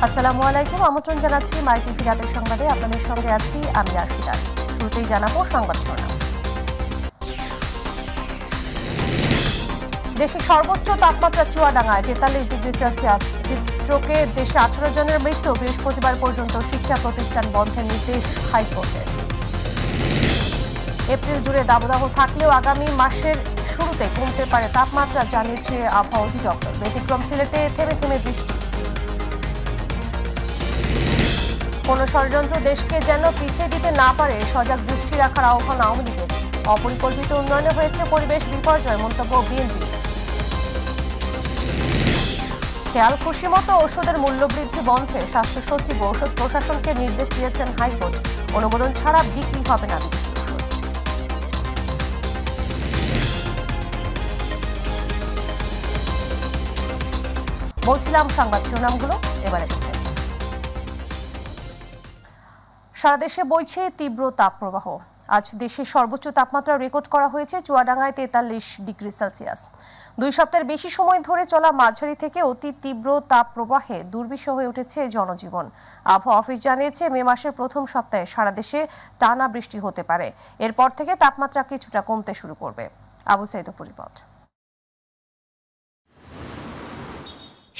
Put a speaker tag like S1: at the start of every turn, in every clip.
S1: আসসালামু আলাইকুম, আমন্ত্রণ জানাচ্ছি মাই টিভি রাতের সংবাদে। আপনাদের সঙ্গে আছি আমি আশিতা। শুরুতেই জানাবো সংবাদ শিরোনাম। দেশে সর্বোচ্চ তাপমাত্রা চুয়াডাঙ্গায় 43 ডিগ্রি সেলসিয়াস। হিটস্ট্রোকে দেশে 18 জনের মৃত্যু। বৃহস্পতিবার পর্যন্ত শিক্ষা প্রতিষ্ঠান বন্ধের নির্দেশ হাইকোর্টের। এপ্রিল জুড়ে দাবদাহ থাকলেও আগামী মাসের শুরুতে কমতে পারে তাপমাত্রা, জানিয়েছে আবহাওয়া অধিদপ্তর। ব্যতিক্রম সিলেটে থেমে থেমে বৃষ্টি। কোন ষড়যন্ত্র দেশকে যেন পিছিয়ে দিতে না পারে, সজাগ দৃষ্টি রাখার আহ্বান আওয়ামী লীগের। অপরিকল্পিত উন্নয়নে হয়েছে পরিবেশ বিপর্যয়, মন্তব্য বিএনপি। খেয়াল খুশি মতো ওষুধের মূল্যবৃদ্ধি বন্ধে স্বাস্থ্য সচিব ঔষধ প্রশাসনকে নির্দেশ দিয়েছেন হাইকোর্ট। অনুমোদন ছাড়া বিক্রি হবে না বিদেশি ওষুধ। বলছিলাম সংবাদ শিরোনামগুলো, এবারে বিস্তারিত। সারা দেশে বইছে তীব্র তাপপ্রবাহ। আজ দেশের সর্বোচ্চ তাপমাত্রা রেকর্ড করা হয়েছে চুয়াডাঙ্গায় 43 ডিগ্রি সেলসিয়াস। 2 সপ্তাহের বেশি সময় ধরে চলা মাঝারি থেকে অতি তীব্র তাপপ্রবাহে দুর্বিষহ হয়ে উঠেছে জনজীবন। আবহাওয়া অফিস জানিয়েছে মে মাসের প্রথম সপ্তাহে সারা দেশে টানা বৃষ্টি হতে পারে। এরপর থেকে তাপমাত্রা কিছুটা কমতে শুরু করবে। আবু সাইদপুর রিপোর্ট।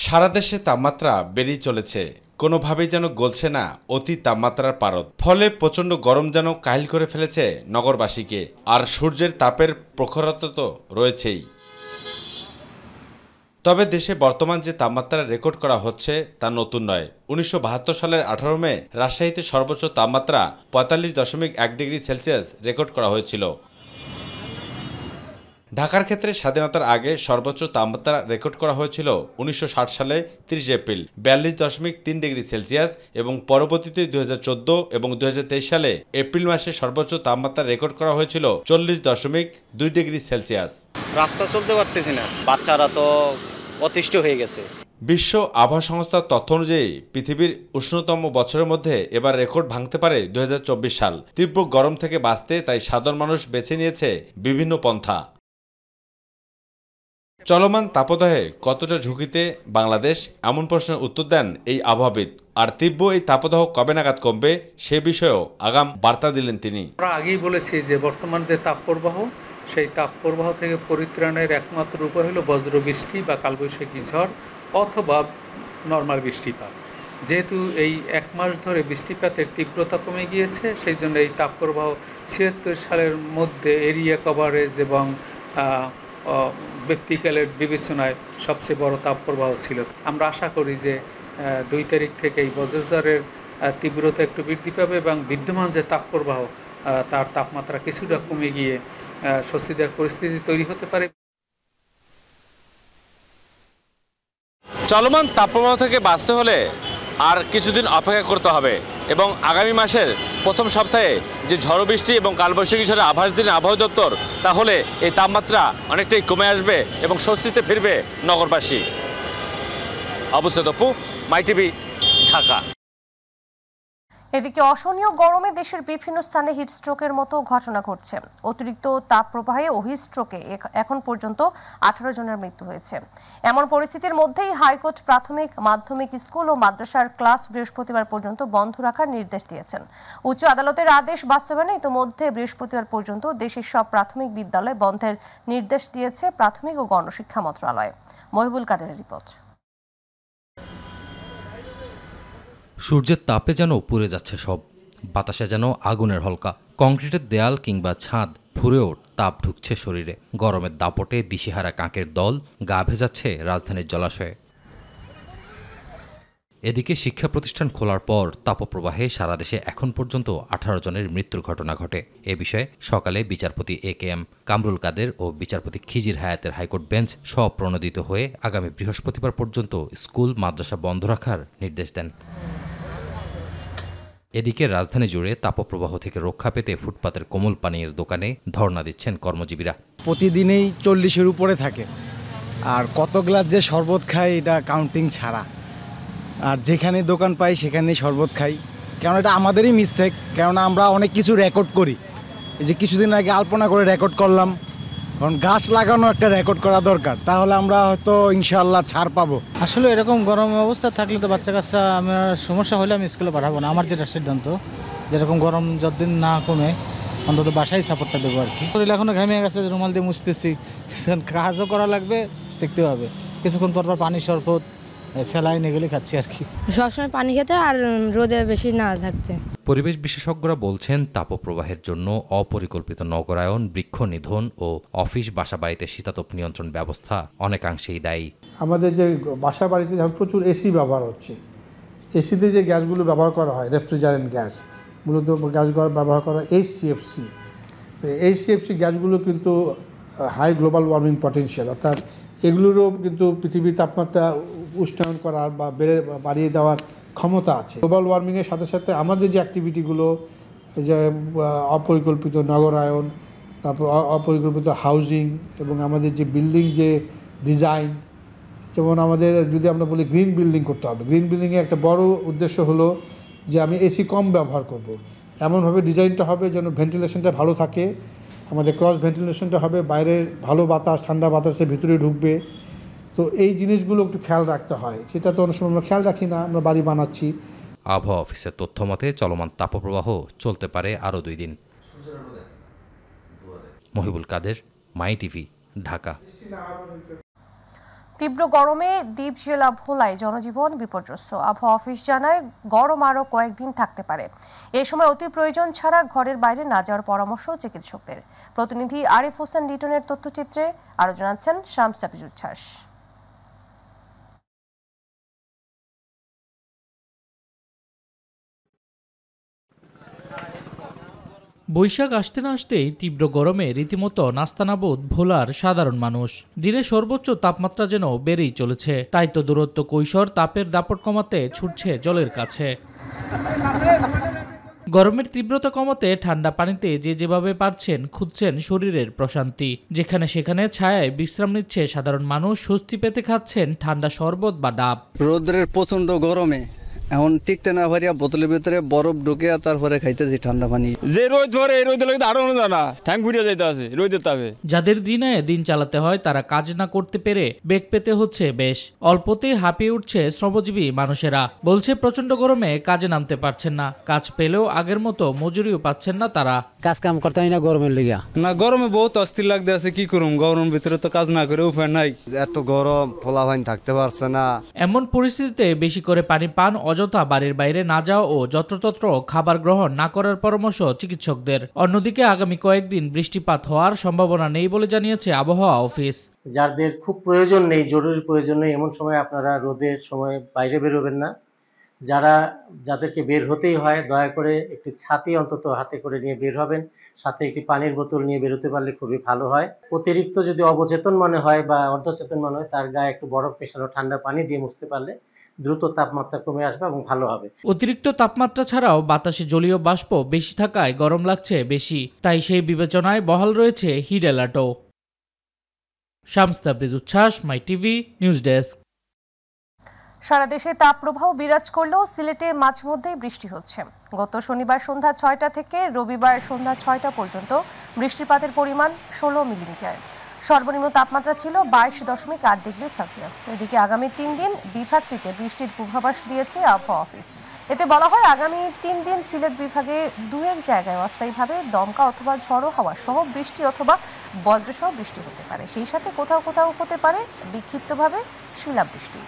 S2: সারা দেশে তাপমাত্রা বেড়েই চলেছে, কোনোভাবেই যেন গলছে না অতি তাপমাত্রার পারদ। ফলে প্রচণ্ড গরম যেন কাহিল করে ফেলেছে নগরবাসীকে। আর সূর্যের তাপের প্রখরতা তো রয়েছেই। তবে দেশে বর্তমান যে তাপমাত্রা রেকর্ড করা হচ্ছে তা নতুন নয়। 1972 সালের 18 মে রাজশাহীতে সর্বোচ্চ তাপমাত্রা 45.1 ডিগ্রি সেলসিয়াস রেকর্ড করা হয়েছিল। ঢাকার ক্ষেত্রে স্বাধীনতার আগে সর্বোচ্চ তাপমাত্রা রেকর্ড করা হয়েছিল 1960 সালে 30 এপ্রিল 42.3 ডিগ্রি সেলসিয়াস এবং পরবর্তীতে 2014 এবং 2023 সালে এপ্রিল মাসে সর্বোচ্চ তাপমাত্রা রেকর্ড করা হয়েছিল 40.2 ডিগ্রি সেলসিয়াস।
S3: রাস্তা চলতে পারতেছি না, বাচ্চারা তো অতিষ্ঠ হয়ে গেছে।
S2: বিশ্ব আবহাওয়া সংস্থার তথ্য অনুযায়ী পৃথিবীর উষ্ণতম বছরের মধ্যে এবার রেকর্ড ভাঙতে পারে 2024 সাল। তীব্র গরম থেকে বাঁচতে তাই সাধারণ মানুষ বেছে নিয়েছে বিভিন্ন পন্থা। চলমান তাপদাহে কতটা ঝুঁকিতে বাংলাদেশ, এমন প্রশ্নের উত্তর দেন এই আবহাওয়াবিদ। আর তীব্র এই তাপদাহ কবে নাগাদ কমবে সে বিষয়েও আগাম বার্তা দিলেন তিনি।
S4: আমরা আগেই বলেছি যে বর্তমান যে তাপপ্রবাহ, সেই তাপপ্রবাহ থেকে পরিত্রাণের একমাত্র উপায় হলো বজ্রবৃষ্টি বা কালবৈশাখী ঝড় অথবা নর্মাল বৃষ্টিপাত। যেহেতু এই 1 মাস ধরে বৃষ্টিপাতের তীব্রতা কমে গিয়েছে, সেই জন্য এই তাপপ্রবাহ 76 সালের মধ্যে এরিয়া কভারেজ এবং ব্যক্তিকালের বিবেচনায় সবচেয়ে বড় তাপপ্রবাহ ছিল। আমরা আশা করি যে 2 তারিখ থেকে এই বজ্রঝড়ের তীব্রতা একটু বৃদ্ধি পাবে এবং বিদ্যমান যে তাপপ্রবাহ তার তাপমাত্রা কিছুটা কমে গিয়ে স্বস্তিদায়ক পরিস্থিতি তৈরি হতে পারে।
S2: চলমান তাপপ্রবাহ থেকে বাঁচতে হলে আর কিছুদিন অপেক্ষা করতে হবে এবং আগামী মাসের প্রথম সপ্তাহে যে ঝড় বৃষ্টি এবং কালবৈশাখী ঝড়ের আভাস দিন আবহাওয়া দপ্তর, তাহলে এই তাপমাত্রা অনেকটাই কমে আসবে এবং স্বস্তিতে ফিরবে নগরবাসী। আবু সাইদপুর, মাই টিভি, ঢাকা।
S1: এদিকে অসহনীয় গরমে দেশের বিভিন্ন স্থানে হিটস্ট্রোকের মতো ঘটনা ঘটছে। অতিরিক্ত তাপ প্রবাহে ও হিটস্ট্রোকে এখন পর্যন্ত 18 জনের মৃত্যু হয়েছে। এমন পরিস্থিতির মধ্যেই হাইকোর্ট প্রাথমিক, মাধ্যমিক স্কুল ও মাদ্রাসার ক্লাস বৃহস্পতিবার পর্যন্ত বন্ধ রাখার নির্দেশ দিয়েছেন। উচ্চ আদালতের আদেশ বাস্তবায়নে ইতোমধ্যে বৃহস্পতিবার পর্যন্ত দেশের সব প্রাথমিক বিদ্যালয় বন্ধের নির্দেশ দিয়েছে প্রাথমিক ও গণশিক্ষা মন্ত্রণালয়। মহিবুল কাদেরের রিপোর্ট।
S5: সূর্যের তাপে যেন পুড়ে যাচ্ছে সব, বাতাসে যেন আগুনের হলকা। কংক্রিটের দেয়াল কিংবা ছাদ ফুঁড়েও তাপ ঢুকছে শরীরে। গরমের দাপটে দিশেহারা কাকের দল গা ভেজাচ্ছে রাজধানীর জলাশয়ে। এদিকে শিক্ষা প্রতিষ্ঠান খোলার পর তাপপ্রবাহে সারা দেশে এখন পর্যন্ত 18 জনের মৃত্যুর ঘটনা ঘটে। এ বিষয়ে সকালে বিচারপতি AKM কামরুল কাদের ও বিচারপতি খিজির হায়াতের হাইকোর্ট বেঞ্চ স্বপ্রণোদিত হয়ে আগামী বৃহস্পতিবার পর্যন্ত স্কুল মাদ্রাসা বন্ধ রাখার নির্দেশ দেন। এদিকে রাজধানী জুড়ে তাপপ্রবাহ থেকে রক্ষা পেতে ফুটপাতের কোমল পানীয়ের দোকানে ধর্ণা দিচ্ছেন কর্মজীবীরা।
S6: প্রতিদিনেই 40-এর উপরে থাকে, আর কত গ্লাস যে শরবত খায় এটা কাউন্টিং ছাড়া। আর যেখানে দোকান পাই সেখানেই শরবত খাই, কারণ এটা আমাদেরই মিস্টেক। কেননা আমরা অনেক কিছু রেকর্ড করি, এই যে কিছুদিন আগে আলপনা করে রেকর্ড করলাম, কারণ গাছ লাগানো একটা রেকর্ড করা দরকার, তাহলে আমরা হয়তো ইনশাআল্লাহ ছাড় পাবো।
S7: আসলে এরকম গরম অবস্থা থাকলে তো বাচ্চা কাচ্চা আমার সমস্যা হলে আমি স্কুলে পাঠাবো না। আমার যেটা সিদ্ধান্ত, যেরকম গরম যতদিন না কমে অন্তত বাসায় সাপোর্টটা দেবো আর কি। শরীর এখনো ঘেমে গেছে, রুমাল দিয়ে মুছতেছি, কাজও করা লাগবে, দেখতে হবে। কিছুক্ষণ পর পানি শরবত স্যালাইন এগুলি খাচ্ছি আর কি।
S8: সবসময় পানি খেতে আর রোদে বেশি না থাকতে।
S5: পরিবেশ বিশেষজ্ঞরা বলছেন তাপপ্রবাহের জন্য অপরিকল্পিত নগরায়ন, বৃক্ষ নিধন ও অফিস বাসাবাড়িতে শীতাতপ নিয়ন্ত্রণ ব্যবস্থা অনেকাংশেই দায়ী।
S9: আমাদের যে বাসা বাড়িতে যেমন প্রচুর এসি ব্যবহার হচ্ছে, এসিতে যে গ্যাসগুলো ব্যবহার করা হয় রেফ্রিজারেন্ট গ্যাস, মূলত গ্যাসগুলো ব্যবহার করা HCFC। তো HCFC গ্যাসগুলো কিন্তু হাই গ্লোবাল ওয়ার্মিং পটেনশিয়াল, অর্থাৎ এগুলোরও কিন্তু পৃথিবীর তাপমাত্রা উষ্ণায়ন করার বা বাড়িয়ে দেওয়ার ক্ষমতা আছে। গ্লোবাল ওয়ার্মিংয়ের সাথে সাথে আমাদের যে অ্যাক্টিভিটিগুলো, যে অপরিকল্পিত নগরায়ন, তারপর অপরিকল্পিত হাউজিং এবং আমাদের যে বিল্ডিং যে ডিজাইন, যেমন আমাদের যদি আমরা বলি গ্রিন বিল্ডিং করতে হবে, গ্রিন বিল্ডিংয়ে একটা বড় উদ্দেশ্য হলো যে আমি এসি কম ব্যবহার করব। এমনভাবে ডিজাইনটা হবে যেন ভেন্টিলেশনটা ভালো থাকে, আমাদের ক্রস ভেন্টিলেশনটা হবে, বাইরের ভালো বাতাস ঠান্ডা বাতাসের ভিতরে ঢুকবে। তো এই জিনিসগুলো একটু খেয়াল রাখতে হয়, সেটা তো অনেক সময় আমরা খেয়াল রাখি না, আমরা বাড়ি বানাচ্ছি।
S5: আবহাওয়া অফিসের তথ্য মতে চলমান তাপপ্রবাহ চলতে পারে আরও 2 দিন। মহিবুল কাদের, মাই টিভি, ঢাকা।
S1: তীব্র গরমে দ্বীপ জেলা ভোলায় জনজীবন বিপর্যস্ত। আবহাওয়া অফিস জানায় গরম আরও কয়েকদিন থাকতে পারে। এ সময় অতি প্রয়োজন ছাড়া ঘরের বাইরে না যাওয়ার পরামর্শ চিকিৎসকদের। প্রতিনিধি আরিফ হোসেন লিটনের তথ্যচিত্রে আরও জানাচ্ছেন শামস উচ্ছ্বাস।
S10: বৈশাখ আসতে না আসতেই তীব্র গরমে রীতিমতো নাস্তানাবুদ ভোলার সাধারণ মানুষ। দিনে সর্বোচ্চ তাপমাত্রা যেন বেড়েই চলেছে, তাই তো দূরত্ব কৈশোর তাপের দাপট কমাতে ছুটছে জলের কাছে। গরমের তীব্রতা কমাতে ঠান্ডা পানিতে যে যেভাবে পারছেন খুঁজছেন শরীরের প্রশান্তি। যেখানে সেখানে ছায়ায় বিশ্রাম নিচ্ছে সাধারণ মানুষ, স্বস্তি পেতে খাচ্ছেন ঠান্ডা শরবত বা ডাব।
S11: রোদ্রের প্রচন্ড গরমে এখন টিকতে না পারিয়া বোতলের ভিতরে বরফ ঢুকিয়া তারপরে খাইতেছি ঠান্ডা পানি।
S3: যে রোদ ধরে এই রোদ লাগে আরো জানা ঠ্যাং ঘুরিয়ে যাইতে আছে রোদের তাপে।
S10: যাদের দিনে দিন চালাতে হয় তারা কাজ না করতে পেরে বেগ পেতে হচ্ছে বেশ। অল্পতেই হাঁপিয়ে উঠছে শ্রমজীবী মানুষেরা। বলছে প্রচন্ড গরমে কাজে নামতে পারছেন না, কাজ পেলেও আগের মতো মজুরিও পাচ্ছেন না তারা।
S7: কাজ কাম করতে হয় না গরমের লেগে।
S11: না গরমে বহুত অস্থির লাগতে আছে, কি করুম, গরমের ভিতরে তো কাজ না করে উপায় নাই। এত গরম পোলাপাইন থাকতে পারছে না।
S10: এমন পরিস্থিতিতে বেশি করে পানি পান, অযথা বাড়ির বাইরে না যাওয়া ও যত্রতত্র খাবার গ্রহণ না করার পরামর্শ চিকিৎসকদের। অন্যদিকে আগামী কয়েকদিন বৃষ্টিপাত হওয়ার সম্ভাবনা নেই বলে জানিয়েছে আবহাওয়া অফিস।
S12: যাদের খুব প্রয়োজন নেই, জরুরি প্রয়োজন নেই, এমন সময় আপনারা রোদের সময় বাইরে বেরোবেন না। যাদেরকে বের হতেই হয় দয়া করে একটি ছাতি অন্তত হাতে করে নিয়ে বের হবেন, সাথে একটি পানির বোতল নিয়ে বেরোতে পারলে খুবই ভালো হয়। অতিরিক্ত যদি অবচেতন মনে হয় বা অর্ধচেতন মনে হয়, তার গায়ে একটু বরফ মেশানো ঠান্ডা পানি দিয়ে মুছতে পারলে দ্রুত তাপমাত্রা কমে আসবে এবং ভালো হবে। অতিরিক্ত
S10: তাপমাত্রা ছাড়াও বাতাসে জলীয় বাষ্প বেশি থাকায় গরম লাগছে বেশি, তাই সেই বিবেচনায় বহাল রয়েছে হিট অ্যালার্টও। শামস উচ্ছ্বাস, মাই টিভি, নিউজ ডেস্ক।
S1: সারা দেশে তাপপ্রবাহ বিরাজ করলেও সিলেটে মাঝে মধ্যেই বৃষ্টি হচ্ছে। গত শনিবার সন্ধ্যা 6টা থেকে রবিবার সন্ধ্যা 6টা পর্যন্ত বৃষ্টিপাতের পরিমাণ 16 মিলিমিটার। সর্বনিম্ন তাপমাত্রা ছিল 22.8 ডিগ্রি সেলসিয়াস। এদিকে আগামী 3 দিন বিভাগটিতে বৃষ্টির পূর্বাভাস দিয়েছে আবহাওয়া অফিস। এতে বলা হয় আগামী 3 দিন সিলেট বিভাগে 2-1 জায়গায় অস্থায়ীভাবে দমকা অথবা ঝড়ো হাওয়া সহ বৃষ্টি অথবা বজ্রসহ বৃষ্টি হতে পারে। সেই সাথে কোথাও কোথাও হতে পারে বিক্ষিপ্তভাবে শিলাবৃষ্টি।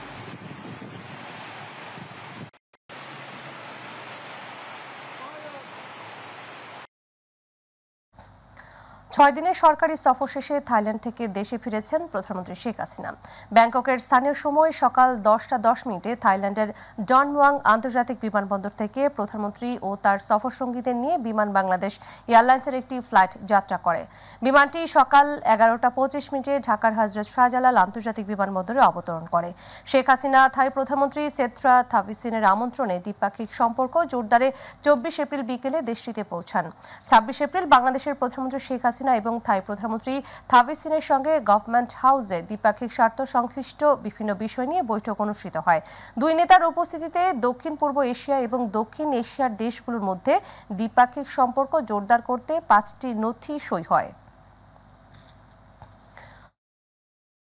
S1: 6 দিনের সরকারি সফর শেষে থাইল্যান্ড থেকে দেশে ফিরেছেন প্রধানমন্ত্রী শেখ হাসিনা। ব্যাংককের স্থানীয় সময় সকাল 10:10 থাইল্যান্ডের ডন মুয়াং আন্তর্জাতিক বিমানবন্দর থেকে প্রধানমন্ত্রী ও তার সফর সঙ্গীদের নিয়ে বিমান বাংলাদেশ এয়ারলাইন্সের একটি ফ্লাইট যাত্রা করে। বিমানটি সকাল 11:25 ঢাকার হযরত শাহজালাল আন্তর্জাতিক বিমানবন্দরে অবতরণ করে। শেখ হাসিনা থাই প্রধানমন্ত্রী সেত্রা থাভিসিনের আমন্ত্রণে দ্বিপাক্ষিক সম্পর্ক জোরদারে 24 এপ্রিল বিকেলে দেশটিতে পৌঁছান। 26 এপ্রিল বাংলাদেশের প্রধানমন্ত্রী শেখ হাসিনা এবং থাই প্রধানমন্ত্রী থাভিসিনের সঙ্গে গভর্নমেন্ট হাউসে দ্বিপাক্ষিক স্বার্থ সংশ্লিষ্ট বিভিন্ন বিষয় নিয়ে বৈঠক অনুষ্ঠিত হয়। দুই নেতার উপস্থিতিতে দক্ষিণ পূর্ব এশিয়া এবং দক্ষিণ এশিয়ার দেশগুলোর মধ্যে দ্বিপাক্ষিক সম্পর্ক জোরদার করতে 5টি নথি সই হয়।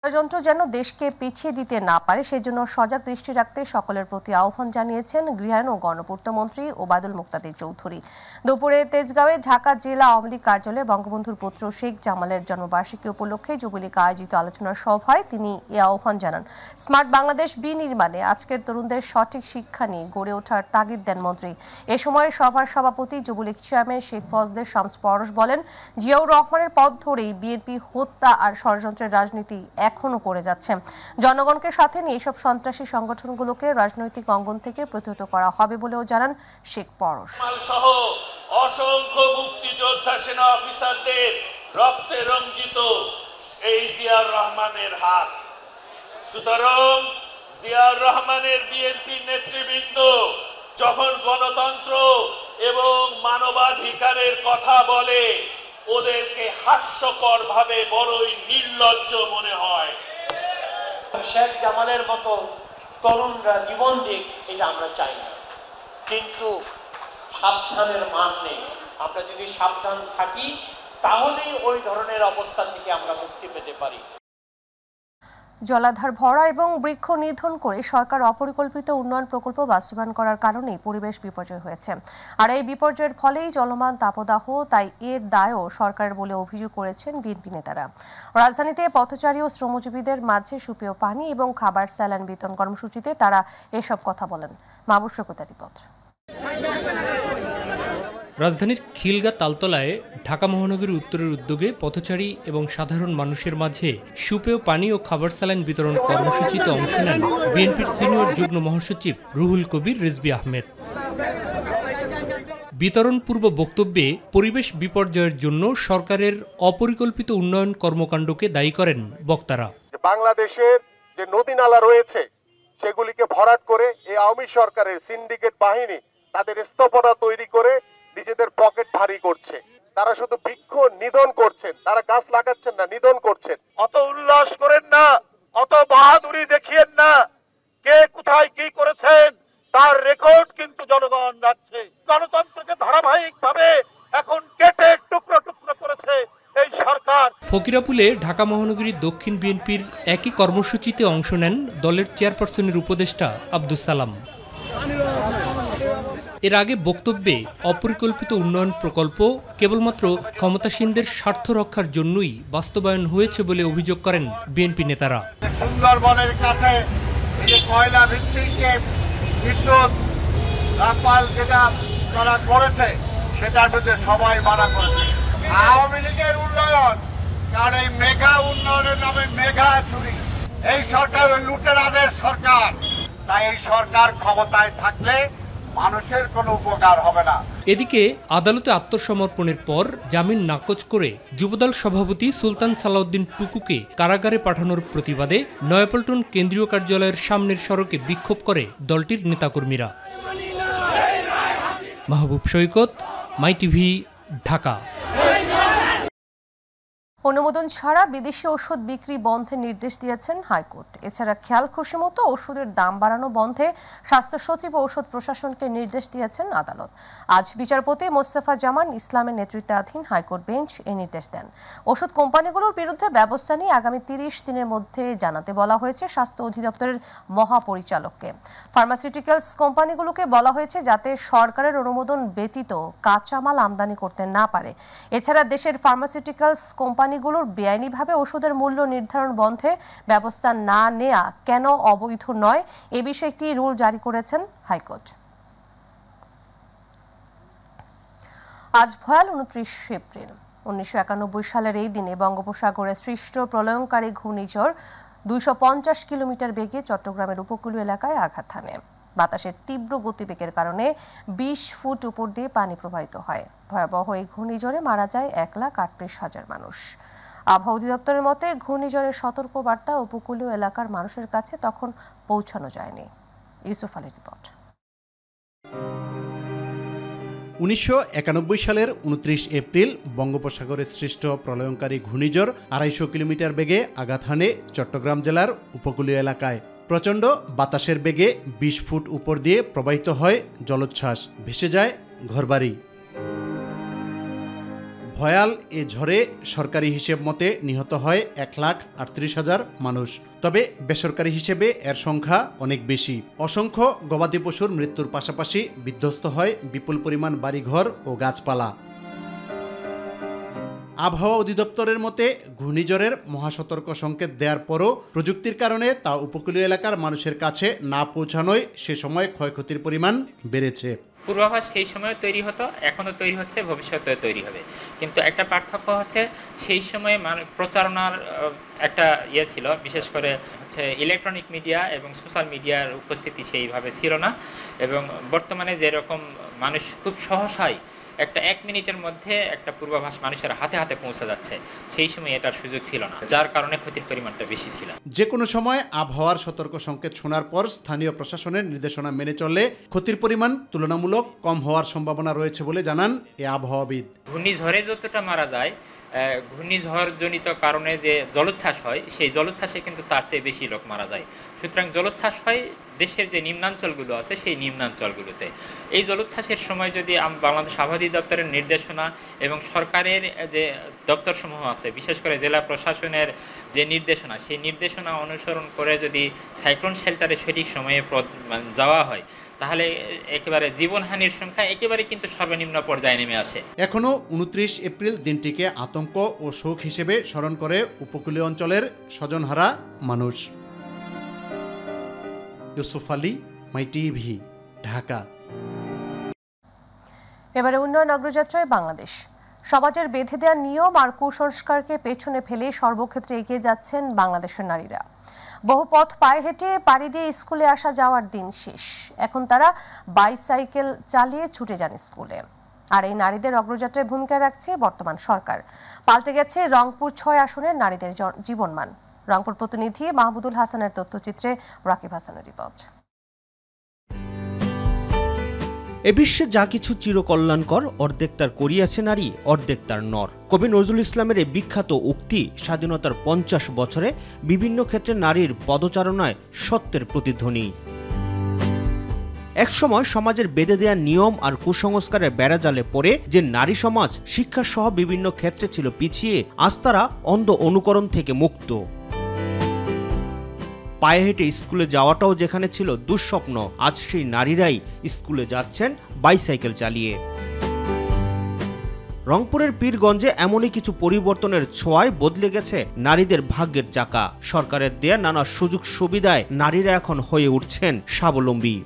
S1: ষড়যন্ত্র যেন দেশকে পিছিয়ে দিতে না পারে সেজন্য সজাগ দৃষ্টি রাখতে সকলের প্রতি আহ্বান জানিয়েছেন গৃহায়ণ ও গণপূর্ত মন্ত্রী ওবায়দুল মুক্তাদির চৌধুরী। দুপুরে তেজগাঁওয়ে ঢাকা জেলা আওয়ামী লীগ কার্যালয়ে বঙ্গবন্ধুর পুত্র শেখ জামালের জন্মবার্ষিকী উপলক্ষে যুবলীগ আয়োজিত আলোচনা সভায় তিনি এ আহ্বান জানান। স্মার্ট বাংলাদেশ বিনির্মাণে আজকের তরুণদের সঠিক শিক্ষা নিয়ে গড়ে ওঠার তাগিদ দেন মন্ত্রী। এ সময় সভার সভাপতি যুবলীগ চেয়ারম্যান শেখ ফজলে শামস পরশ বলেন, জিয়াউর রহমানের পথ ধরেই বিএনপি হত্যা আর ষড়যন্ত্রের রাজনীতি এখনো করে যাচ্ছে। জনগণকে সাথে নিয়ে এসব সন্ত্রাসী সংগঠনগুলোকে রাজনৈতিক অঙ্গন থেকে প্রতিহত করা হবে বলেও জানান শেখ পরশ।
S13: অসংখ্য মুক্তিযোদ্ধা সেনা অফিসারদের রক্তে রঞ্জিত এই জিয়াউর রহমানের হাত। সুতরাং জিয়াউর রহমানের বিএনপি নেতৃবৃন্দ যখন গণতন্ত্র এবং মানবাধিকারের কথা বলে ওদেরকে হাস্যকর ভাবে বড়ই নির্লজ্জ মনে হয়।
S14: শেখ জামালের মতো তরুণরা জীবন দিক, এটা আমরা চাই না, কিন্তু সাবধানের মান নেই। আমরা যদি সাবধান থাকি তাহলেই ওই ধরনের অবস্থা থেকে আমরা মুক্তি পেতে পারি।
S1: জলাধার ভরা এবং বৃক্ষ নিধন করে সরকার অপরিকল্পিত উন্নয়ন প্রকল্প বাস্তবায়ন করার কারণে পরিবেশ বিপর্যয় হয়েছে। আর এই বিপর্যয়ের ফলেই চলমান তাপদাহ, তাই এর দায়ও সরকারের বলে অভিযোগ করেছেন বিএনপি নেতারা। রাজধানীতে পথচারী ও শ্রমজীবীদের মাঝে সুপেয় পানি এবং খাবার স্যালাইন বিতরণ কর্মসূচিতে তারা এসব কথা বলেন। মাহবুব শকুতার রিপোর্ট।
S15: রাজধানীর খিলগা তালতলায় ঢাকা মহানগরী উত্তরের উদ্যোগে পথচারী এবং সাধারণ মানুষের মাঝে সুপেয় পানি ও খাবার স্যালাইন বিতরণ কর্মসূচিতে অংশ নেন বিএনপির সিনিয়র যুগ্ম মহাসচিব রুহুল কবির রিজভী আহমেদ। বিতরণ পূর্ব বক্তব্যে পরিবেশ বিপর্যয়ের জন্য সরকারের অপরিকল্পিত উন্নয়ন কর্মকাণ্ডকে দায়ী করেন বক্তারা।
S16: বাংলাদেশের যে নদী নালা রয়েছে সেগুলিকে ভরাট করে এই আওয়ামী সরকারের সিন্ডিকেট বাহিনী তাদের স্থপনা তৈরি করে নিজেদের পকেট ভারী করছে। তারা শুধু বৃক্ষ নিধন করছেন, তারা গাছ লাগাচ্ছেন না, নিধন করছেন।
S13: অত উল্লাস করেন না, অত বাহাদুরি দেখিয়েন না। কে কোথায় কি করেছেন তার রেকর্ড কিন্তু জনগণ রাখছে। গণতন্ত্রকে ধারাবাহিকভাবে এখন কেটে টুকরো টুকরো করেছে এই সরকার।
S15: ফকিরাপুলে ঢাকা মহানগরী দক্ষিণ বিএনপির একই কর্মসূচিতে অংশ নেন দলের চেয়ারপারসনের উপদেষ্টা আব্দুস সালাম। এর আগে বক্তব্যে অপরিকল্পিত উন্নয়ন প্রকল্প কেবলমাত্র ক্ষমতাসীনদের স্বার্থ রক্ষার জন্যই বাস্তবায়ন হয়েছে বলে অভিযোগ করেন বিএনপি নেতারা।
S13: সুন্দরবনের কাছে কয়লা ভিত্তিক বিদ্যুৎ রাফাল যেটা তারা করেছে সেটার বিরুদ্ধে সবাই মানা করেছে। আওয়ামী লীগের উন্নয়ন, কারণ এই মেগা উন্নয়নের নামে মেগা চুরি। এই সরকার লুটেরাদের সরকার, তাই এই সরকার ক্ষমতায় থাকলে মানুষের কোনো উপকার হবে না।
S15: এদিকে আদালতে আত্মসমর্পণের পর জামিন নাকচ করে যুবদল সভাপতি সুলতান সালাউদ্দিন টুকুকে কারাগারে পাঠানোর প্রতিবাদে নয়াপল্টন কেন্দ্রীয় কার্যালয়ের সামনের সড়কে বিক্ষোভ করে দলটির নেতাকর্মীরা। মাহবুব সৈকত, মাই টিভি, ঢাকা।
S1: অনুমোদন ছাড়া বিদেশি ওষুধ বিক্রি বন্ধের নির্দেশ দিয়েছেন হাইকোর্ট। এছাড়া খেয়াল খুশি মতো ওষুধের দাম বাড়ানো বন্ধে স্বাস্থ্য সচিব ও ওষুধ প্রশাসনকে নির্দেশ দিয়েছেন আদালত। আজ বিচারপতি মোস্তফা জামান ইসলামের নেতৃত্বাধীন হাইকোর্ট বেঞ্চ এই নির্দেশ দেন। ওষুধ কোম্পানিগুলোর বিরুদ্ধে ব্যবস্থা নিয়ে আগামী 30 দিনের মধ্যে জানাতে বলা হয়েছে স্বাস্থ্য অধিদপ্তরের মহাপরিচালককে। ফার্মাসিউটিক্যালস কোম্পানিগুলোকে বলা হয়েছে যাতে সরকারের অনুমোদন ব্যতীত কাঁচামাল আমদানি করতে না পারে। এছাড়া দেশের ফার্মাসিউটিক্যালস কোম্পানিগুলোর বেআইনিভাবে ওষুধের মূল্য নির্ধারণ বন্ধে ব্যবস্থা না নেওয়া কেন অবৈধ নয়, এ বিষয়ে একটি রুল জারি করেছেন হাইকোর্ট। আজ ভয়াল 29 এপ্রিল। 1991 সালের এই দিনে বঙ্গোপসাগরে সৃষ্ট প্রলয়ঙ্কারী ঘূর্ণিঝড় 250 কিলোমিটার বেগে চট্টগ্রামের উপকূলীয় এলাকায় আঘাত হানে। বাতাসের তীব্র গতিবেগের কারণে 20 ফুট উপর দিয়ে পানি প্রবাহিত হয়। ভয়াবহ এই ঘূর্ণিঝড়ে মারা যায় 1,38,000 মানুষ। আবহাওয়া অধিদপ্তরের মতে ঘূর্ণিঝড়ের সতর্ক বার্তা উপকূলীয় এলাকার মানুষের কাছে তখন পৌঁছানো যায়নি। ইউসুফ আলীর রিপোর্ট।
S17: 1991 সালের 29 এপ্রিল বঙ্গোপসাগরে সৃষ্ট প্রলয়ঙ্কারী ঘূর্ণিঝড় 250 কিলোমিটার বেগে আঘাত হানে চট্টগ্রাম জেলার উপকূলীয় এলাকায়। প্রচণ্ড বাতাসের বেগে 20 ফুট উপর দিয়ে প্রবাহিত হয় জলোচ্ছ্বাস, ভেসে যায় ঘরবাড়ি। ভয়াল এ ঝড়ে সরকারি হিসেব মতে নিহত হয় 1,38,000 মানুষ। তবে বেসরকারি হিসেবে এর সংখ্যা অনেক বেশি। অসংখ্য গবাদি পশুর মৃত্যুর পাশাপাশি বিধ্বস্ত হয় বিপুল পরিমাণ বাড়িঘর ও গাছপালা। আবহাওয়া অধিদপ্তরের মতে ঘূর্ণিঝড়ের মহাসতর্ক সংকেত দেওয়ার পরও প্রযুক্তির কারণে তা উপকূলীয় এলাকার মানুষের কাছে না পৌঁছানোয় সে সময় ক্ষয়ক্ষতির পরিমাণ বেড়েছে।
S18: পূর্বাভাস সেই সময় তৈরি হতো, এখনও তৈরি হচ্ছে, ভবিষ্যতে তৈরি হবে। কিন্তু একটা পার্থক্য হচ্ছে সেই সময়ে প্রচারণার একটা ছিল, বিশেষ করে হচ্ছে ইলেকট্রনিক মিডিয়া এবং সোশ্যাল মিডিয়ার উপস্থিতি সেইভাবে ছিল না। এবং বর্তমানে যেরকম মানুষ খুব সহসাই একটা 1 মিনিটের মধ্যে একটা পূর্বাভাস মানুষের হাতে হাতে পৌঁছে যাচ্ছে, সেই সময় এটার সুযোগ ছিল না, যার কারণে ক্ষতির পরিমাণটা বেশি ছিল।
S17: যে কোনো সময় আবহাওয়ার সতর্ক সংকেত শোনার পর স্থানীয় প্রশাসনের নির্দেশনা মেনে চললে ক্ষতির পরিমাণ তুলনামূলক কম হওয়ার সম্ভাবনা রয়েছে বলে জানান এ আবহাওয়াবিদ।
S18: ঘূর্ণিঝড়ে যতটা মারা যায়, ঘূর্ণিঝড় জনিত কারণে যে জলোচ্ছ্বাস হয়, সেই জলোচ্ছ্বাসে কিন্তু তার চেয়ে বেশি লোক মারা যায়। সুতরাং জলোচ্ছ্বাস হয় দেশের যে নিম্নাঞ্চলগুলো আছে সেই নিম্নাঞ্চলগুলোতে। এই জলোচ্ছ্বাসের সময় যদি বাংলাদেশ আবহাওয়া অধিদপ্তরের নির্দেশনা এবং সরকারের যে দপ্তরসমূহ আছে, বিশেষ করে জেলা প্রশাসনের যে নির্দেশনা, সেই নির্দেশনা অনুসরণ করে যদি সাইক্লোন শেল্টারে সঠিক সময়ে যাওয়া হয়, তাহলে একেবারে জীবনহানির সংখ্যা একেবারে কিন্তু সর্বনিম্ন পর্যায়ে নেমে আসে।
S17: এখনও 29 এপ্রিল দিনটিকে আতঙ্ক ও শোক হিসেবে স্মরণ করে উপকূলীয় অঞ্চলের স্বজনহারা মানুষ। ইউসুফ আলী, মাই টিভি, ঢাকা।
S1: এবারে উন্নয়ন অগ্রযাত্রায় বাংলাদেশ। সমাজের বেঁধে দেওয়া নিয়ম আর কুসংস্কারকে পেছনে ফেলে সর্বক্ষেত্রে এগিয়ে যাচ্ছেন বাংলাদেশের নারীরা। বহু পথ পায়ে হেঁটে পাড়ি দিয়ে স্কুলে আসা যাওয়ার দিন শেষ, এখন তারা বাইসাইকেল চালিয়ে ছুটে যান স্কুলে। আর এই নারীদের অগ্রযাত্রায় ভূমিকা রাখছে বর্তমান সরকার। পাল্টে গেছে রংপুর 6 আসনের নারীদের জীবনমান। রংপুর প্রতিনিধি মাহমুদুল হাসানের তথ্যচিত্রে রাকিব হাসানের রিপোর্ট।
S19: এ বিশ্বে যা কিছু চিরকল্যাণকর, অর্ধেক তার করিয়াছে নারী, অর্ধেক তার নর। কবি নজরুল ইসলামের এই বিখ্যাত উক্তি স্বাধীনতার 50 বছরে বিভিন্ন ক্ষেত্রে নারীর পদচারণায় সত্যের প্রতিধ্বনি। একসময় সমাজের বেঁধে দেয়া নিয়ম আর কুসংস্কারের বেড়াজালে পড়ে যে নারী সমাজ শিক্ষা সহ বিভিন্ন ক্ষেত্রে ছিল পিছিয়ে, আজ তারা অন্ধ অনুকরণ থেকে মুক্ত। পায়ে হেঁটে স্কুলে যাওয়াটাও যেখানে ছিল দুঃস্বপ্ন, আজ সেই নারীরাই স্কুলে যাচ্ছেন বাইসাইকেল চালিয়ে। রংপুরের পীরগঞ্জে এমনই কিছু পরিবর্তনের ছোঁয়ায় বদলে গেছে নারীদের ভাগ্যের চাকা। সরকারের দেয়া নানা সুযোগ সুবিধায় নারীরা এখন হয়ে উঠছেন স্বাবলম্বী।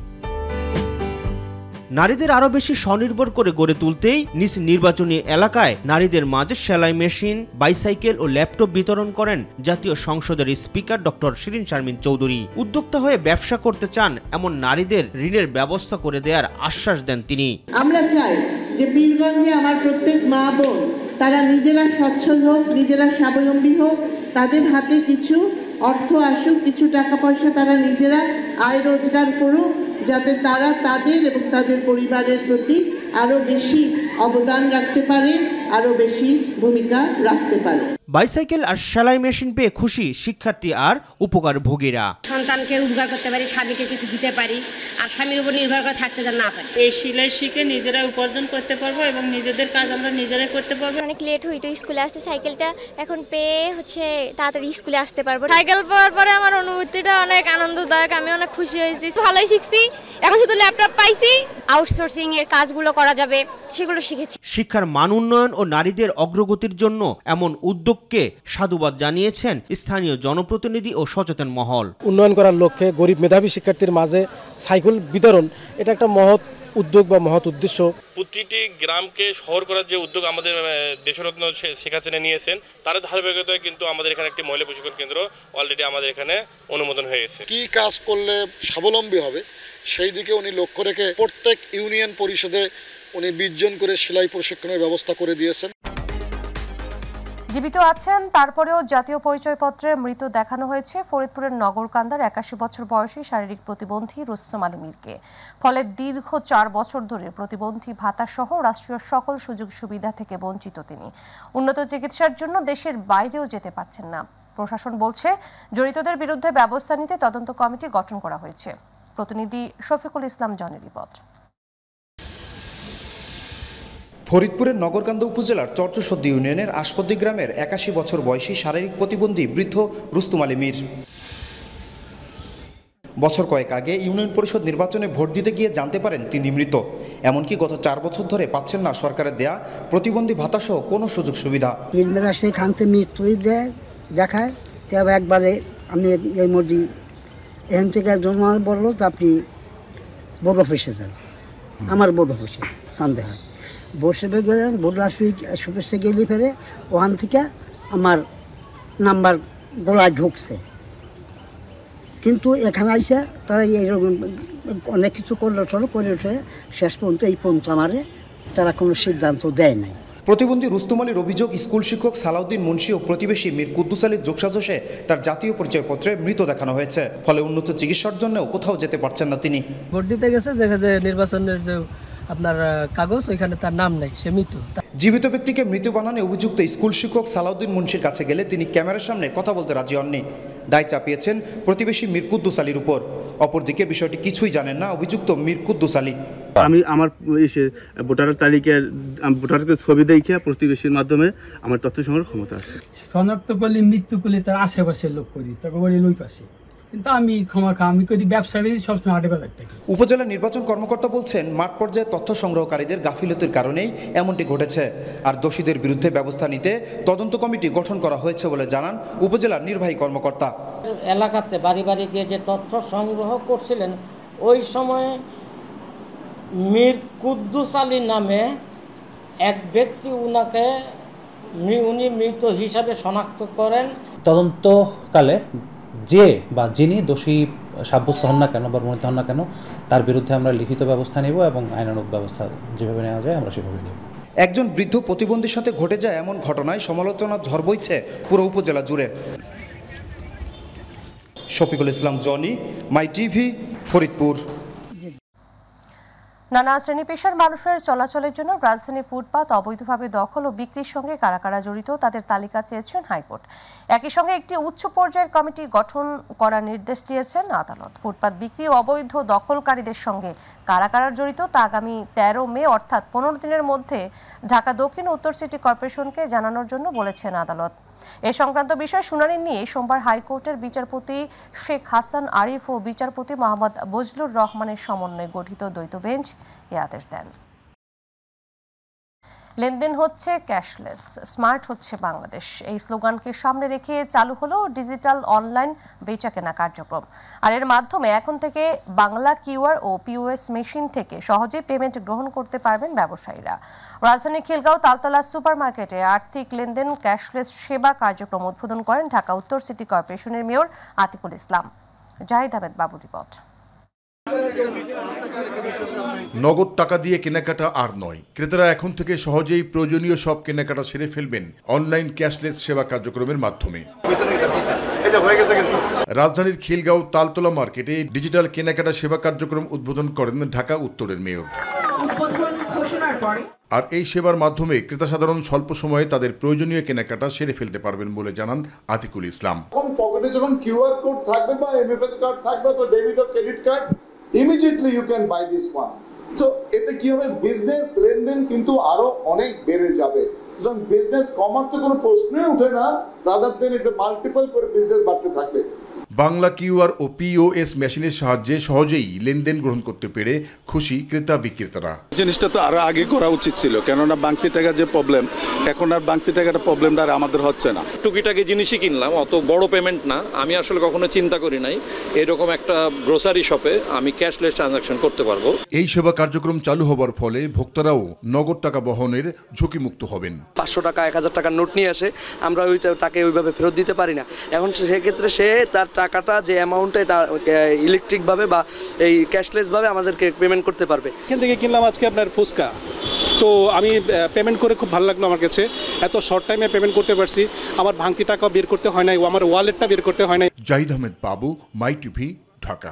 S19: নারীদের আরো বেশি স্বনির্ভর করে গড়ে তুলতেই নিজ নির্বাচনী এলাকায় নারীদের মাঝে সেলাই মেশিন, বাইসাইকেল ও ল্যাপটপ বিতরণ করেন জাতীয় সংসদের স্পিকার ডক্টর শিরিন শারমিন চৌধুরী। উদ্যোক্তা হয়ে ব্যবসা করতে চান এমন নারীদের ঋণের ব্যবস্থা করে দেওয়ার আশ্বাস দেন তিনি।
S20: আমরা চাই যে পীরগঞ্জে আমার প্রত্যেক মা বোন তারা নিজেরা সচ্ছল হোক, নিজেরা স্বাবলম্বী হোক, তাদের হাতে কিছু অর্থ আসুক, কিছু টাকা পয়সা তারা নিজেরা আয় রোজগার করুক, যাতে তারা তাদের এবং তাদের পরিবারের প্রতি আরো বেশি অবদান রাখতে পারে, আরো বেশি ভূমিকা রাখতে পারে।
S19: বাইসাইকেল আর সেলাই মেশিন পেয়ে খুশি শিক্ষার্থী আর উপকারভোগীরা।
S21: সন্তানকে রোজগার করতে পারি, স্বামীকে কিছু দিতে পারি, আর স্বামীর উপর নির্ভর করে থাকতে না পারি।
S22: এই সেলাই শিখে নিজেরা উপার্জন করতে পারবো এবং নিজেদের কাজ আমরা নিজেরাই করতে পারবো।
S23: অনেক লেট হইতো স্কুলে আসতে, সাইকেলটা এখন পেয়ে তাড়াতাড়ি স্কুলে আসতে পারবো। সাইকেল পাওয়ার পরে আমার অনুভূতিটা অনেক আনন্দদায়ক, আমি অনেক খুশি হয়েছি, ভালোই শিখছি। এখন শুধু ল্যাপটপ পাইছি, আউটসোর্সিং এর কাজগুলো করা যাবে সেগুলো শিখেছি।
S19: শিক্ষার মান উন্নয়ন ও নারীদের অগ্রগতির জন্য এমন উদ্যোগকে সাধুবাদ জানিয়েছেন স্থানীয় জনপ্রতিনিধি ও সচেতন মহল।
S24: উন্নয়ন করার লক্ষ্যে গরিব মেধাবী শিক্ষার্থীর মাঝে সাইকেল বিতরণ, এটা একটা মহৎ উদ্যোগ বা মহৎ উদ্দেশ্য।
S25: প্রতিটি গ্রামকে শহর করার যে উদ্যোগ আমাদের দেশরত্ন শেখ হাসিনা নিয়েছেন, তার ধারাবাহিকতায় কিন্তু আমাদের এখানে একটি মহিলা প্রশিক্ষণ কেন্দ্র অলরেডি আমাদের এখানে অনুমোদন হয়ে গেছে।
S26: কি কাজ করলে স্বাবলম্বী হবে সেই দিকে উনি লক্ষ্য রেখে প্রত্যেক ইউনিয়ন পরিষদে উনি 20 জন করে সেলাই প্রশিক্ষণের ব্যবস্থা করে দিয়েছেন।
S1: জীবিত আছেন তারপরেও জাতীয় পরিচয়পত্রে মৃত দেখানো হয়েছে ফরিদপুরের নগরকান্দার 81 বছর বয়সী শারীরিক প্রতিবন্ধী রুস্তম আলী মীরকে। ফলে দীর্ঘ 4 বছর ধরে প্রতিবন্ধী ভাতা সহ রাষ্ট্রীয় সকল সুযোগ সুবিধা থেকে বঞ্চিত তিনি। উন্নত চিকিৎসার জন্য দেশের বাইরেও যেতে পারছেন না। প্রশাসন বলছে জড়িতদের বিরুদ্ধে ব্যবস্থা নিতে তদন্ত কমিটি গঠন করা হয়েছে। প্রতিনিধি শফিকুল ইসলাম জনের রিপোর্ট।
S2: ফরিদপুরের নগরকান্দা উপজেলার চরচসদ্দি ইউনিয়নের আশপদ্দি গ্রামের ৮১ বছর বয়সী শারীরিক প্রতিবন্ধী বৃদ্ধ রুস্তুম আলী মীর বছর কয়েক আগে ইউনিয়ন পরিষদ নির্বাচনে ভোট দিতে গিয়ে জানতে পারেন তিনি মৃত। এমনকি গত ৪ বছর ধরে পাচ্ছেন না সরকারের দেয়া প্রতিবন্ধী ভাতাসহ কোনো সুযোগ সুবিধা।
S4: সেখানতে মৃত্যুই দেখায় তবে একবারে আমি এই মধ্যে এখান থেকে একজন বললো তো আপনি বোর্ড অফিসে যান। আমার বোর্ড অফিসে সন্দেহ বসে গেলেন, বোর্ড অফিসে গেলে ফেরে ওখান থেকে আমার নাম্বার গলায় ঢুকছে, কিন্তু এখানে আইসা তারা এইরকম অনেক কিছু করে উঠে শেষ পর্যন্ত এই পর্যন্ত আমারে তারা কোনো সিদ্ধান্ত দেয় নাই।
S2: প্রতিবন্ধী রুস্তুম আলীর অভিযোগ, স্কুল শিক্ষক সালাউদ্দিন মুন্সি ও প্রতিবেশী মীর কুদ্দুস আলীর যোগসাজশে তার জাতীয় পরিচয়পত্রে মৃত দেখানো হয়েছে। ফলে উন্নত চিকিৎসার জন্যও কোথাও যেতে পারছেন না তিনি।
S5: ভোট দিতে গেছে যে নির্বাচনের যে আপনার কাগজ, ওইখানে তার নাম নাই, সে মৃত।
S2: জীবিত ব্যক্তিকে মৃত বানানে অভিযুক্ত স্কুল শিক্ষক সালাউদ্দিন মুন্সির কাছে গেলে তিনি ক্যামেরার সামনে কথা বলতে রাজি হননি। দায় চাপিয়েছেন প্রতিবেশী মীর কুদ্দুস আলীর উপর। অপরদিকে বিষয়টি কিছুই জানেন না অভিযুক্ত মীর কুদ্দুস আলী।
S6: আমি আমার ভোটারের তালিকায় ভোটারের ছবি দেখে প্রতিবেশীর মাধ্যমে আমার তথ্য সংগ্রহের ক্ষমতা আছে।
S5: শনাক্ত করলে মৃত্যু করলে তার আশেপাশের লোক করি, তাকে বলি লই পাশে, কিন্তু আমি আমি করি ব্যবসায়ী সবসময় হাটে বাজার থাকি।
S2: উপজেলা নির্বাচন কর্মকর্তা বলছেন, মাঠ পর্যায়ে তথ্য সংগ্রহকারীদের গাফিলতির কারণেই এমনটি ঘটেছে। আর দোষীদের বিরুদ্ধে ব্যবস্থা নিতে তদন্ত কমিটি গঠন করা হয়েছে বলে জানান উপজেলার নির্বাহী কর্মকর্তা।
S8: এলাকাতে বাড়ি বাড়ি গিয়ে যে তথ্য সংগ্রহ করছিলেন, ওই সময়ে মীর কুদ্দুস আলী নামে এক ব্যক্তি উনি মৃত হিসাবে শনাক্ত করেন।
S9: তদন্তকালে যে বা যিনি দোষী সাব্যস্ত হন না কেন বা প্রমাণিত হন না কেন, তার বিরুদ্ধে আমরা লিখিত ব্যবস্থা নেব এবং আইনানুগ ব্যবস্থা যেভাবে নেওয়া যায় আমরা সেভাবে নেব।
S2: একজন বৃদ্ধ প্রতিবন্ধীর সাথে ঘটে যায় এমন ঘটনায় সমালোচনার ঝড় বইছে পুরো উপজেলা জুড়ে। শফিকুল ইসলাম জনি, মাই টিভি, ফরিদপুর।
S1: নানা শ্রেণী পেশার মানুষের চলাচলের জন্য রাজধানী ফুটপাত অবৈধভাবে দখল ও বিক্রির সঙ্গে কারা কারা জড়িত তাদের তালিকা চেয়েছেন হাইকোর্ট। একই সঙ্গে একটি উচ্চ পর্যায়ের কমিটি গঠন করার নির্দেশ দিয়েছেন আদালত। ফুটপাত বিক্রি ও অবৈধ দখলকারীদের সঙ্গে কারা কারা জড়িত তা আগামী 13 মে অর্থাৎ 15 দিনের মধ্যে ঢাকা দক্ষিণ ও উত্তর সিটি কর্পোরেশনকে জানানোর জন্য বলেছেন আদালত। এ সংক্রান্ত বিষয় শুনানি নিয়ে সোমবার হাইকোর্টের বিচারপতি শেখ হাসান আরিফ ও বিচারপতি মোহাম্মদ বজলুর রহমানের সমন্বয়ে গঠিত দ্বৈত বেঞ্চ এ আদেশ দেন। লেনদেন হচ্ছে ক্যাশলেস, স্মার্ট হচ্ছে বাংলাদেশ, এই স্লোগানকে সামনে রেখে চালু হলো ডিজিটাল অনলাইন বেচাকেনা কার্যক্রম। আর এর মাধ্যমে এখন থেকে বাংলা কিউআর ও পিওএস মেশিন থেকে সহজে পেমেন্ট গ্রহণ করতে পারবেন ব্যবসায়ীরা। রাজধানীর খিলগাঁও তালতলা সুপারমার্কেটে আর্থিক লেনদেন ক্যাশলেস সেবা কার্যক্রম উদ্বোধন করেন ঢাকা উত্তর সিটি কর্পোরেশনের মেয়র আতিকুল ইসলাম। জাহিদ আহমেদ বাবু রিপোর্ট।
S27: নগদ টাকা দিয়ে কেনাকাটা আর নয়, ক্রেতারা এখন থেকে সহজেই প্রয়োজনীয় সব কেনাকাটা সেরে ফেলবেন অনলাইন ক্যাশলেস সেবা কার্যক্রমের মাধ্যমে। রাজধানীর খিলগাঁও তালতলা মার্কেটে ডিজিটাল কেনাকাটা সেবা কার্যক্রম উদ্বোধন করেন ঢাকা উত্তরের মেয়র। আর এই সেবার মাধ্যমে ক্রেতা সাধারণ স্বল্প সময়ে তাদের প্রয়োজনীয় কেনাকাটা সেরে ফেলতে পারবেন বলে জানান আতিকুল ইসলাম।
S26: পকেটে যখন কিউআর কোড থাকবে বা এমএফএস কার্ড থাকবে, তো ডেবিট ও credit card immediately you can buy this one. তো এতে কি হবে, বিজনেস লেনদেন কিন্তু আরো অনেক বেড়ে যাবে। সুতরাং বিজনেস কমার তো কোনো প্রশ্নই ওঠে না, রাদার দেন এটা মাল্টিপল করে বিজনেস বাড়তে থাকবে।
S27: বাংলা কিউআর ও পিওএস মেশিনের সাহায্যে সহজেই লেনদেন গ্রহণ করতে পেরে খুশি ক্রেতা বিক্রেতারা।
S28: জিনিসটা তো আরো আগে করা উচিত ছিল, কেননা বাংতি টাকার যে প্রবলেম, এখন আর বাংতি টাকার প্রবলেমটা আর আমাদের হচ্ছে না।
S29: টুকিটাকি জিনিসই কিনলাম, অত বড় পেমেন্ট না। আমি আসলে কখনো চিন্তা করি নাই এরকম একটা গ্রোসারি শপে আমি ক্যাশলেস ট্রানজাকশন করতে পারবো।
S27: এই সেবা কার্যক্রম চালু হবার ফলে ভোক্তারাও নগদ টাকা বহনের ঝুঁকিমুক্ত হবেন।
S30: 500 টাকা 1000 টাকার নোট নিয়ে আসে, আমরা ওইটা তাকে ওইভাবে ফেরত দিতে পারি না। এখন সেক্ষেত্রে সে তার টাকাটা যে অ্যামাউন্ট, এটা ইলেকট্রিকভাবে বা এই ক্যাশলেসভাবে আমাদেরকে পেমেন্ট করতে পারবে।
S28: এখান থেকে কিনলাম আজকে আপনার ফুচকা, তো আমি পেমেন্ট করে খুব ভালো লাগলো। আমার কাছে এত শর্ট টাইমে পেমেন্ট করতে পারছি, আমার ভাঙতি টাকা বের করতে হয় নাই, আমার ওয়ালেটটা বের করতে হয় নাই।
S27: জাহিদ আহমেদ বাবু, মাই টিভি, ঢাকা।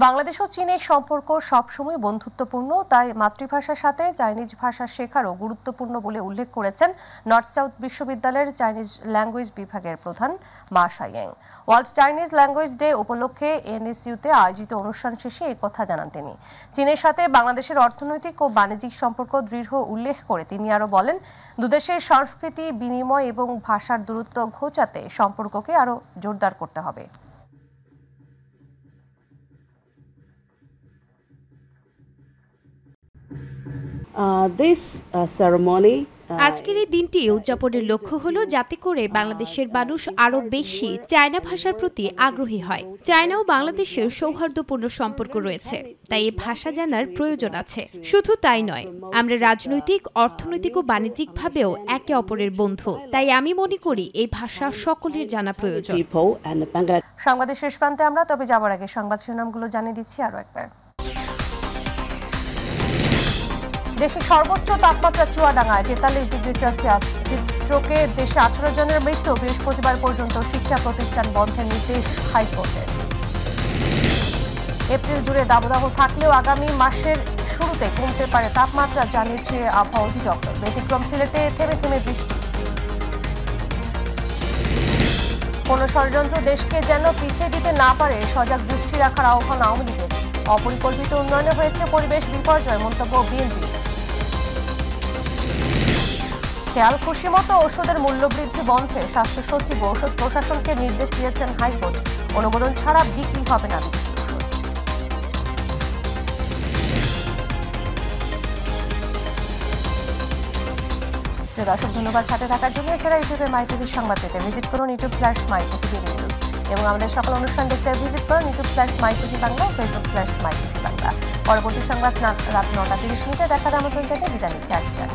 S1: বাংলাদেশ ও চীনের সম্পর্ক সবসময় বন্ধুত্বপূর্ণ, তাই মাতৃভাষার সাথে চাইনিজ ভাষা শেখারও গুরুত্বপূর্ণ বলে উল্লেখ করেছেন নর্থ সাউথ বিশ্ববিদ্যালয়ের চাইনিজ ল্যাঙ্গুয়েজ বিভাগের প্রধান মা শাইয়েং। ওয়ার্ল্ড চাইনিজ ল্যাঙ্গুয়েজ ডে উপলক্ষে এনএসইউতে আয়োজিত অনুষ্ঠান শেষে এই কথা জানান তিনি। চীনের সাথে বাংলাদেশের অর্থনৈতিক ও বাণিজ্যিক সম্পর্ক দৃঢ় উল্লেখ করে তিনি আরও বলেন, দুদেশের সংস্কৃতি বিনিময় এবং ভাষার দূরত্ব ঘোচাতে সম্পর্ককে আরও জোরদার করতে হবে।
S3: আজকের এই দিনটি উদযাপনের লক্ষ্য হলো যাতে করে বাংলাদেশের মানুষ আরো বেশি চায়না ভাষার প্রতি আগ্রহী হয়। চায়না ও বাংলাদেশের সৌহার্দ্যপূর্ণ সম্পর্ক রয়েছে, তাই এই ভাষা জানার প্রয়োজন আছে। শুধু তাই নয়, আমরা রাজনৈতিক, অর্থনৈতিক ও বাণিজ্যিকভাবেও একে অপরের বন্ধু, তাই আমি মনে করি এই ভাষা সকলের জানা প্রয়োজন।
S1: সংবাদের শেষ প্রান্তে আমরা, তবে যাবার আগে সংবাদ শিরোনামগুলো জানিয়ে দিচ্ছি আরো একবার। দেশে সর্বোচ্চ তাপমাত্রা চুয়াডাঙ্গায় 43 ডিগ্রি সেলসিয়াস। হিটস্ট্রোকে দেশে 18 জনের মৃত্যু। বৃহস্পতিবার পর্যন্ত শিক্ষা প্রতিষ্ঠান বন্ধের নির্দেশ হাইকোর্টের। এপ্রিল জুড়ে দাবদাহ থাকলেও আগামী মাসের শুরুতে কমতে পারে তাপমাত্রা, জানিয়েছে আবহাওয়া অধিদপ্তর। ব্যতিক্রম সিলেটে থেমে থেমে বৃষ্টি। কোন ষড়যন্ত্র দেশকে যেন পিছিয়ে দিতে না পারে, সজাগ দৃষ্টি রাখার আহ্বান আওয়ামী লীগের। অপরিকল্পিত উন্নয়নে হয়েছে পরিবেশ বিপর্যয়, মন্তব্য বিএনপি। খেয়াল খুশি মতো ওষুধের মূল্যবৃদ্ধি বন্ধে স্বাস্থ্য সচিব ও ওষুধ প্রশাসনকে নির্দেশ দিয়েছেন হাইকোর্ট। অনুমোদন ছাড়া বিক্রি হবে না বিদেশি ওষুধ। প্রিয় দর্শক, ধন্যবাদ সাথে থাকার জন্য। এছাড়া ইউটিউবে মাই টিভির সংবাদ পেতে ভিজিট করুন youtube/mytvniউজ এবং আমাদের সকল অনুষ্ঠান দেখতে ভিজিট করুন youtube/mytvবাংলা, facebook/mytvবাংলা। পরবর্তী সংবাদ রাত 9টা 30 মিনিটে দেখার আমন্ত্রণ জানিয়ে বিদায় নিচ্ছি। আসবেন।